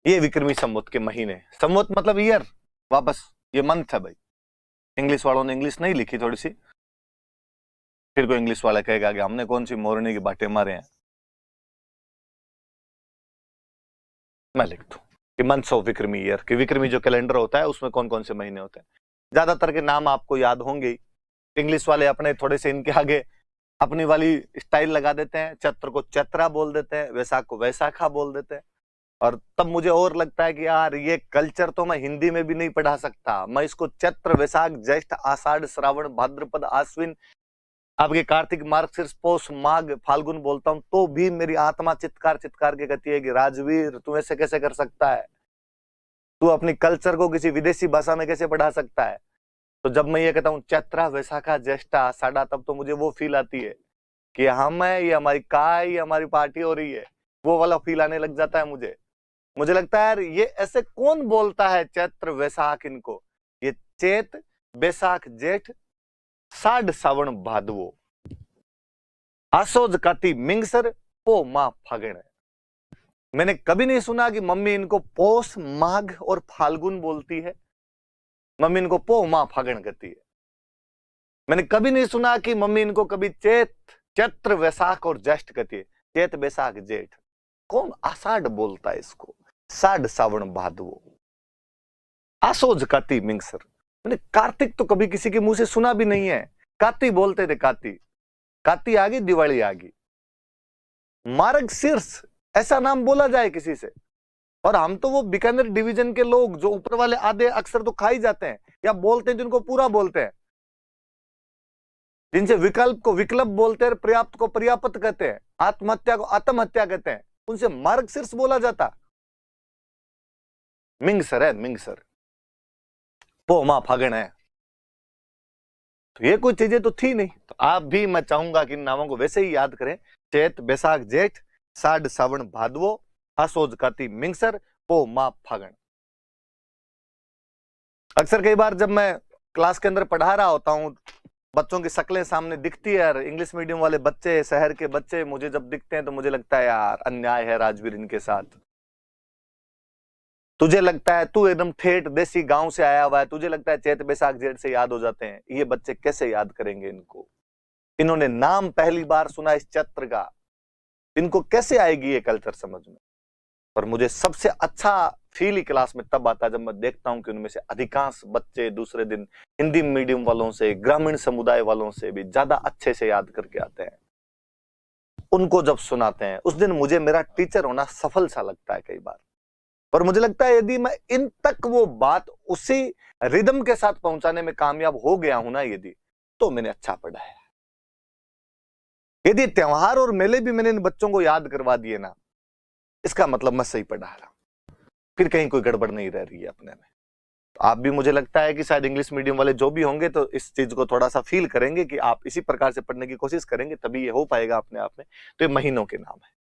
ये विक्रमी संवत के महीने, संवत मतलब ईयर, वापस ये मंथ है भाई। इंग्लिश वालों ने इंग्लिश नहीं लिखी थोड़ी सी, फिर कोई इंग्लिश वाला कहेगा कि हमने कौन सी मोरनी की बातें मारे हैं। मैं लिख दूं कि मंथ्स ऑफ विक्रमी ईयर, कि विक्रमी जो कैलेंडर होता है उसमें कौन कौन से महीने होते हैं। ज्यादातर के नाम आपको याद होंगे ही। इंग्लिश वाले अपने थोड़े से इनके आगे अपनी वाली स्टाइल लगा देते हैं, चैत्र को चैत्रा बोल देते हैं, वैशाख को वैशाखा बोल देते हैं। और तब मुझे और लगता है कि यार ये कल्चर तो मैं हिंदी में भी नहीं पढ़ा सकता। मैं इसको चैत्र वैशाख ज्येष्ठ आषाढ़ श्रावण भाद्रपद आश्विन, आपके कार्तिक मार्गशीर्ष पौष माघ फाल्गुन बोलता हूं तो भी मेरी आत्मा चित्कार चित्कार के कहती है कि राजवीर तू ऐसे कैसे कर सकता है, तू अपनी कल्चर को किसी विदेशी भाषा में कैसे पढ़ा सकता है। तो जब मैं ये कहता हूँ चैत्रा वैशाखा ज्येष्ठा आषाढ़ा, तब तो मुझे वो फील आती है कि हम है, ये हमारी काय, ये हमारी पार्टी हो रही है, वो वाला फील आने लग जाता है मुझे लगता है यार ये ऐसे कौन बोलता है चैत्र वैशाख इनको। ये चैत बैसाख जेठ साढ़ सावन भादवो आसोज काती मिंगसर पो मां फागण। मैंने कभी नहीं सुना कि मम्मी इनको पौष माघ और फाल्गुन बोलती है, मम्मी इनको पो मां फागण कहती है। मैंने कभी नहीं सुना कि मम्मी इनको कभी चैत्र वैशाख और ज्येष्ठ कहती है, चैत बैसाख जेठ। कौन आषाढ़ बोलता है इसको, साढ़ सावन भादवो आसोज काती मिंगसर। मैंने कार्तिक तो कभी किसी के मुंह से सुना भी नहीं है, काती बोलते थे, काती आ गई, दिवाली आ गई। मार्गशीर्ष ऐसा नाम बोला जाए किसी से, और हम तो वो बीकानेर डिवीजन के लोग जो ऊपर वाले आधे अक्षर तो खा ही जाते हैं या बोलते हैं, जिनको पूरा बोलते हैं, जिनसे विकल्प को विकल्प बोलते हैं, पर्याप्त को पर्याप्त कहते हैं, आत्महत्या को आत्महत्या कहते हैं, उनसे मार्गशीर्ष बोला जाता। मिंगसर है, मिंगसर पो मां फागण है। तो ये कोई चीजें तो थी नहीं। तो आप भी, मैं चाहूंगा कि इन नामों को वैसे ही याद करें, चैत बैसाख जेठ साढ़ सावन भादवो आसोज काती मिंगसर पो मां फागण। अक्सर कई बार जब मैं क्लास के अंदर पढ़ा रहा होता हूं, बच्चों की शक्लें सामने दिखती है यार, इंग्लिश मीडियम वाले बच्चे, शहर के बच्चे मुझे जब दिखते हैं तो मुझे लगता है यार अन्याय है राजवीर इनके साथ। तुझे लगता है तू एकदम ठेठ देसी गांव से आया हुआ है, तुझे लगता है चैत बैसाख जेठ से याद हो जाते हैं। ये बच्चे कैसे याद करेंगे इनको? इन्होंने नाम पहली बार सुना इस चैत्र का, इनको कैसे आएगी ये कल्चर समझ में? और मुझे सबसे अच्छा फील ही क्लास में तब आता है जब मैं देखता हूं कि उनमें से अधिकांश बच्चे दूसरे दिन हिंदी मीडियम वालों से, ग्रामीण समुदाय वालों से भी ज्यादा अच्छे से याद करके आते हैं। उनको जब सुनाते हैं उस दिन मुझे मेरा टीचर होना सफल सा लगता है कई बार। और मुझे लगता है यदि मैं इन तक वो बात उसी रिदम के साथ पहुंचाने में कामयाब हो गया हूं ना, यदि, तो मैंने अच्छा पढ़ा है। यदि त्योहार और मेले भी मैंने इन बच्चों को याद करवा दिए ना, इसका मतलब मैं सही पढ़ा रहा हूं, फिर कहीं कोई गड़बड़ नहीं रह रही है अपने में। तो आप भी, मुझे लगता है कि शायद इंग्लिश मीडियम वाले जो भी होंगे तो इस चीज को थोड़ा सा फील करेंगे कि आप इसी प्रकार से पढ़ने की कोशिश करेंगे, तभी ये हो पाएगा अपने आप में। तो ये महीनों के नाम है।